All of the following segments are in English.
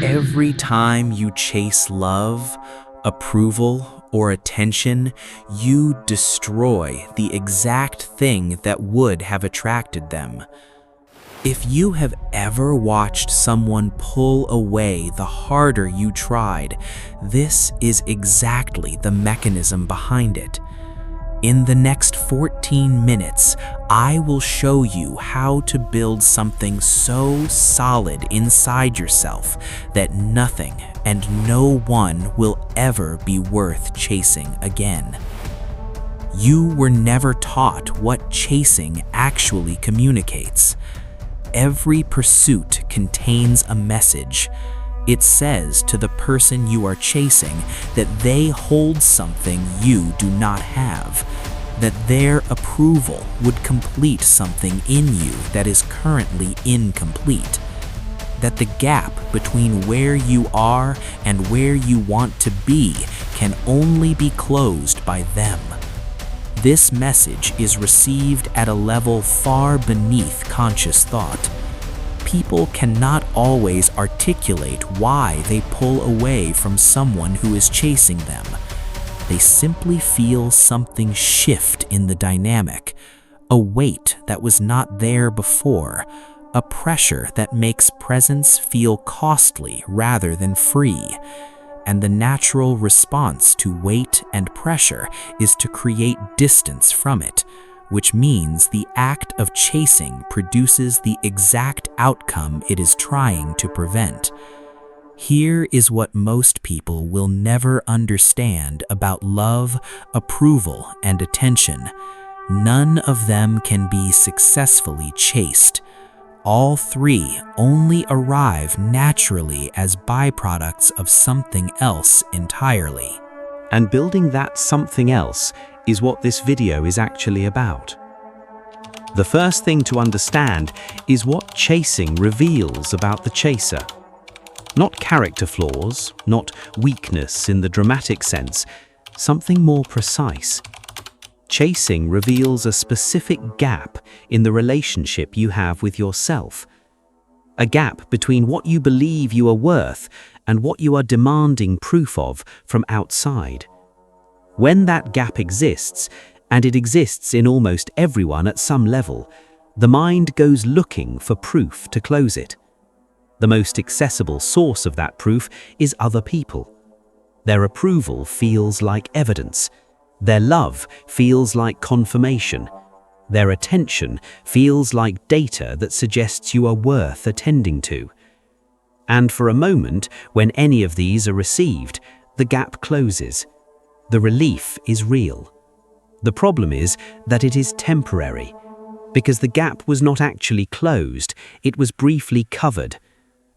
Every time you chase love, approval, or attention, you destroy the exact thing that would have attracted them. If you have ever watched someone pull away the harder you tried, this is exactly the mechanism behind it. In the next 14 minutes, I will show you how to build something so solid inside yourself that nothing and no one will ever be worth chasing again. You were never taught what chasing actually communicates. Every pursuit contains a message. It says to the person you are chasing that they hold something you do not have, that their approval would complete something in you that is currently incomplete, that the gap between where you are and where you want to be can only be closed by them. This message is received at a level far beneath conscious thought. People cannot always articulate why they pull away from someone who is chasing them. They simply feel something shift in the dynamic, a weight that was not there before, a pressure that makes presence feel costly rather than free. And the natural response to weight and pressure is to create distance from it, which means the act of chasing produces the exact outcome it is trying to prevent. Here is what most people will never understand about love, approval, and attention. None of them can be successfully chased. All three only arrive naturally as byproducts of something else entirely. And building that something else is what this video is actually about. The first thing to understand is what chasing reveals about the chaser. Not character flaws, not weakness in the dramatic sense, something more precise. Chasing reveals a specific gap in the relationship you have with yourself. A gap between what you believe you are worth and what you are demanding proof of from outside. When that gap exists, and it exists in almost everyone at some level, the mind goes looking for proof to close it. The most accessible source of that proof is other people. Their approval feels like evidence. Their love feels like confirmation. Their attention feels like data that suggests you are worth attending to. And for a moment, when any of these are received, the gap closes. The relief is real. The problem is that it is temporary. Because the gap was not actually closed, it was briefly covered.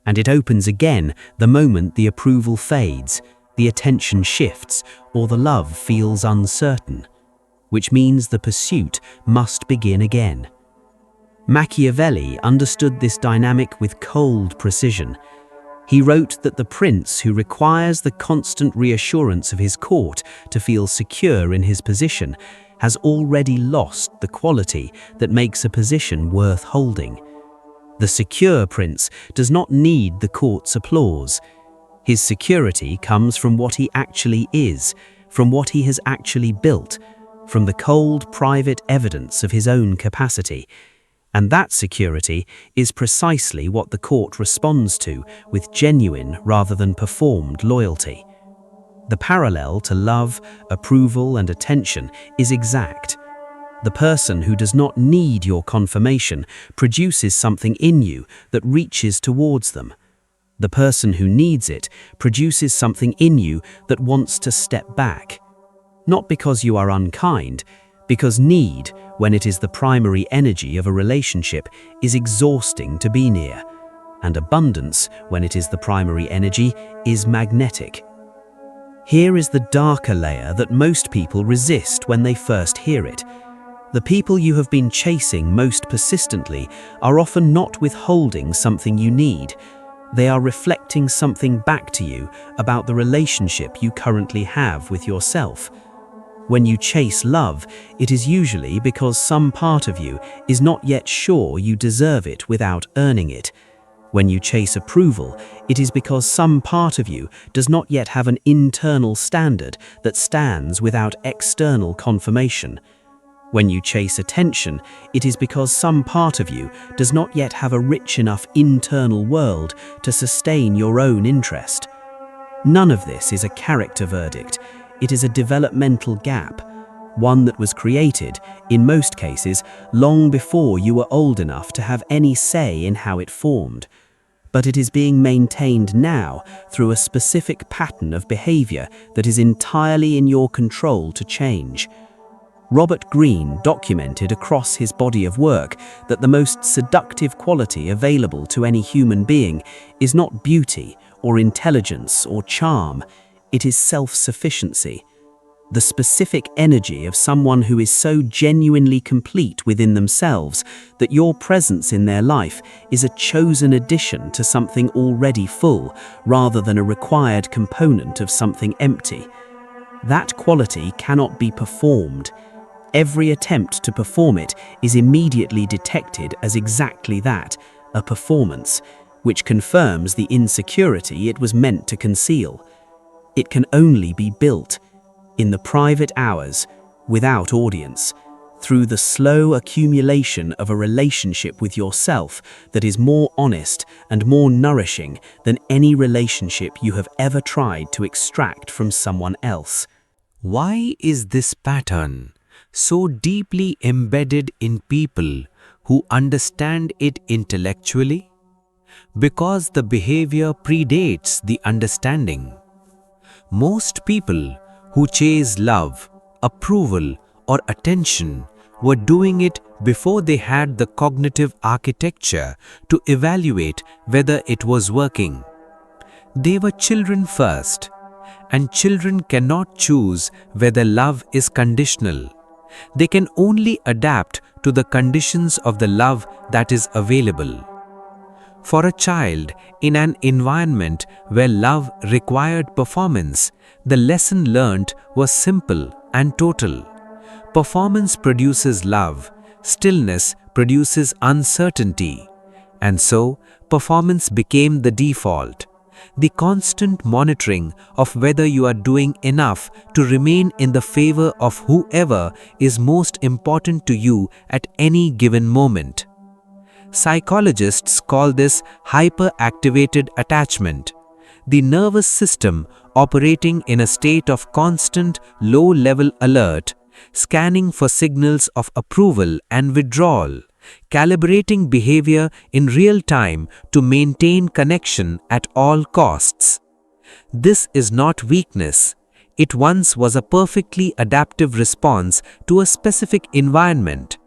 And it opens again the moment the approval fades, the attention shifts, or the love feels uncertain, which means the pursuit must begin again. Machiavelli understood this dynamic with cold precision. He wrote that the prince who requires the constant reassurance of his court to feel secure in his position has already lost the quality that makes a position worth holding. The secure prince does not need the court's applause. His security comes from what he actually is, from what he has actually built, from the cold, private evidence of his own capacity. And that security is precisely what the court responds to with genuine rather than performed loyalty. The parallel to love, approval, and attention is exact. The person who does not need your confirmation produces something in you that reaches towards them. The person who needs it produces something in you that wants to step back. Not because you are unkind, because need, when it is the primary energy of a relationship, is exhausting to be near, and abundance, when it is the primary energy, is magnetic. Here is the darker layer that most people resist when they first hear it. The people you have been chasing most persistently are often not withholding something you need. They are reflecting something back to you about the relationship you currently have with yourself. When you chase love, it is usually because some part of you is not yet sure you deserve it without earning it. When you chase approval, it is because some part of you does not yet have an internal standard that stands without external confirmation. When you chase attention, it is because some part of you does not yet have a rich enough internal world to sustain your own interest. None of this is a character verdict. It is a developmental gap, one that was created, in most cases, long before you were old enough to have any say in how it formed. But it is being maintained now through a specific pattern of behavior that is entirely in your control to change. Robert Greene documented across his body of work that the most seductive quality available to any human being is not beauty or intelligence or charm, it is self-sufficiency. The specific energy of someone who is so genuinely complete within themselves that your presence in their life is a chosen addition to something already full, rather than a required component of something empty. That quality cannot be performed. Every attempt to perform it is immediately detected as exactly that, a performance, which confirms the insecurity it was meant to conceal. It can only be built in the private hours, without audience, through the slow accumulation of a relationship with yourself that is more honest and more nourishing than any relationship you have ever tried to extract from someone else. Why is this pattern so deeply embedded in people who understand it intellectually? Because the behavior predates the understanding. Most people who chase love, approval, or attention were doing it before they had the cognitive architecture to evaluate whether it was working. They were children first, and children cannot choose whether love is conditional. They can only adapt to the conditions of the love that is available. For a child in an environment where love required performance, the lesson learnt was simple and total. Performance produces love, stillness produces uncertainty. And so, performance became the default. The constant monitoring of whether you are doing enough to remain in the favor of whoever is most important to you at any given moment. Psychologists call this hyperactivated attachment, the nervous system operating in a state of constant low-level alert, scanning for signals of approval and withdrawal, calibrating behavior in real time to maintain connection at all costs. This is not weakness. It once was a perfectly adaptive response to a specific environment.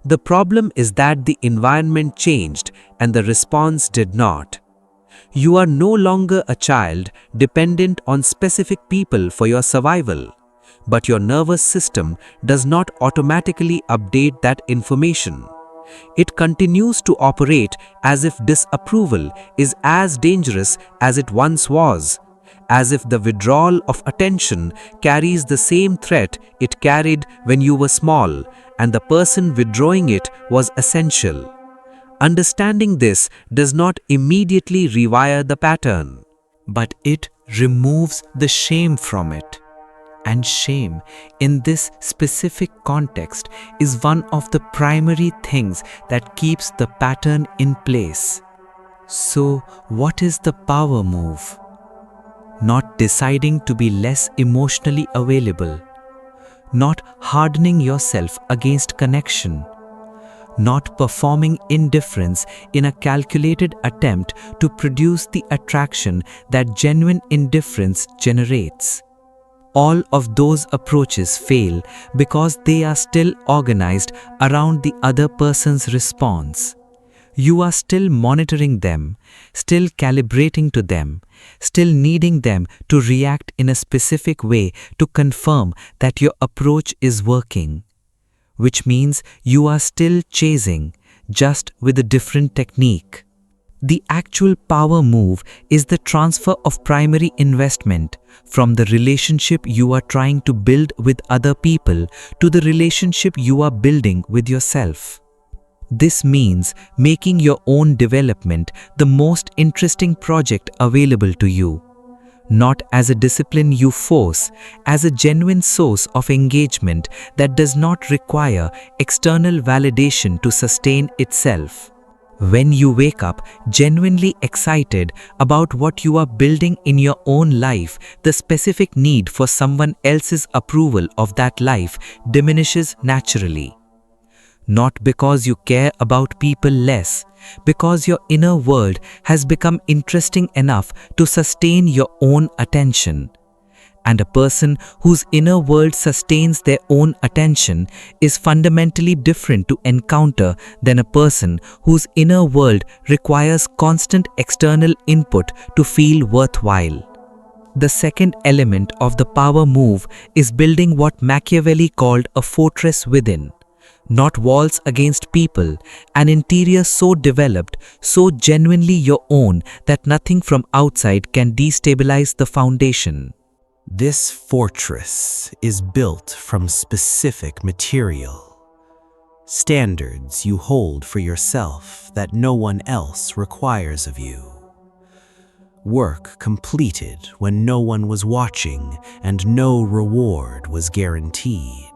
The problem is that the environment changed and the response did not. You are no longer a child dependent on specific people for your survival, but your nervous system does not automatically update that information. It continues to operate as if disapproval is as dangerous as it once was, as if the withdrawal of attention carries the same threat it carried when you were small, and the person withdrawing it was essential. Understanding this does not immediately rewire the pattern, but it removes the shame from it. And shame, in this specific context, is one of the primary things that keeps the pattern in place. So, what is the power move? Not deciding to be less emotionally available, not hardening yourself against connection, not performing indifference in a calculated attempt to produce the attraction that genuine indifference generates. All of those approaches fail because they are still organized around the other person's response. You are still monitoring them, still calibrating to them, still needing them to react in a specific way to confirm that your approach is working. Which means you are still chasing, just with a different technique. The actual power move is the transfer of primary investment from the relationship you are trying to build with other people to the relationship you are building with yourself. This means making your own development the most interesting project available to you, not as a discipline you force, as a genuine source of engagement that does not require external validation to sustain itself. When you wake up genuinely excited about what you are building in your own life, the specific need for someone else's approval of that life diminishes naturally. Not because you care about people less, because your inner world has become interesting enough to sustain your own attention. And a person whose inner world sustains their own attention is fundamentally different to encounter than a person whose inner world requires constant external input to feel worthwhile. The second element of the power move is building what Machiavelli called a fortress within. Not walls against people, an interior so developed, so genuinely your own that nothing from outside can destabilize the foundation. This fortress is built from specific material, standards you hold for yourself that no one else requires of you. Work completed when no one was watching and no reward was guaranteed.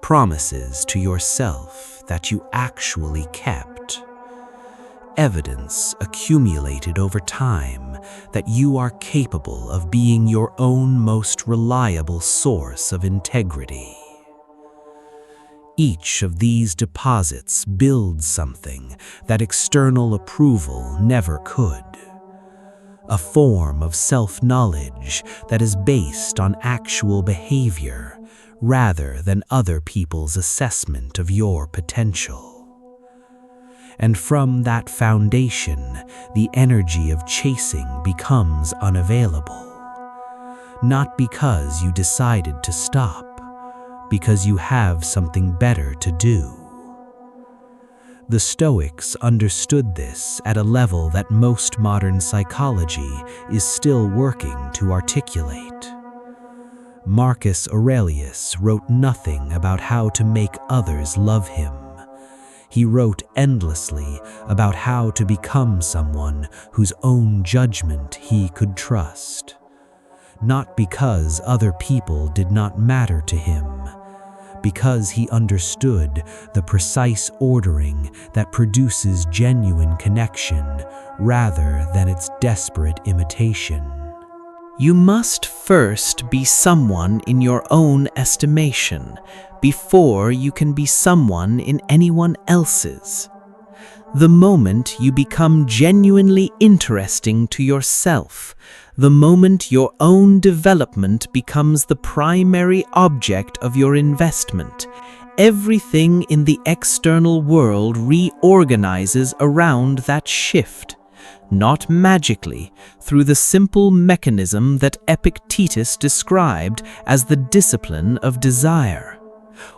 Promises to yourself that you actually kept. Evidence accumulated over time that you are capable of being your own most reliable source of integrity. Each of these deposits builds something that external approval never could. A form of self-knowledge that is based on actual behavior rather than other people's assessment of your potential. And from that foundation, the energy of chasing becomes unavailable. Not because you decided to stop, because you have something better to do. The Stoics understood this at a level that most modern psychology is still working to articulate. Marcus Aurelius wrote nothing about how to make others love him. He wrote endlessly about how to become someone whose own judgment he could trust. Not because other people did not matter to him, because he understood the precise ordering that produces genuine connection rather than its desperate imitation. You must first be someone in your own estimation before you can be someone in anyone else's. The moment you become genuinely interesting to yourself, the moment your own development becomes the primary object of your investment, everything in the external world reorganizes around that shift. Not magically, through the simple mechanism that Epictetus described as the discipline of desire.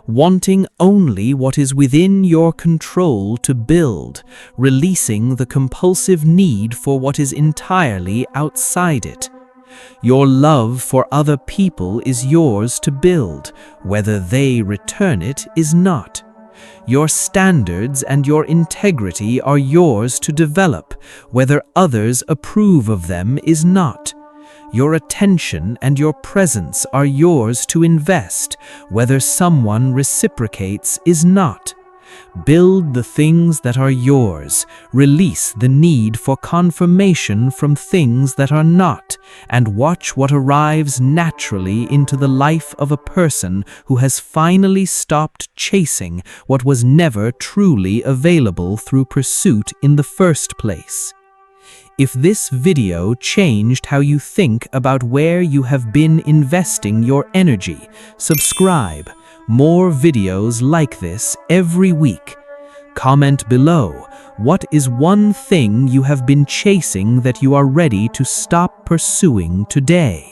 Wanting only what is within your control to build, releasing the compulsive need for what is entirely outside it. Your love for other people is yours to build, whether they return it is not. Your standards and your integrity are yours to develop, whether others approve of them is not. Your attention and your presence are yours to invest, whether someone reciprocates is not. Build the things that are yours, release the need for confirmation from things that are not, and watch what arrives naturally into the life of a person who has finally stopped chasing what was never truly available through pursuit in the first place. If this video changed how you think about where you have been investing your energy, subscribe. More videos like this every week. Comment below, what is one thing you have been chasing that you are ready to stop pursuing today?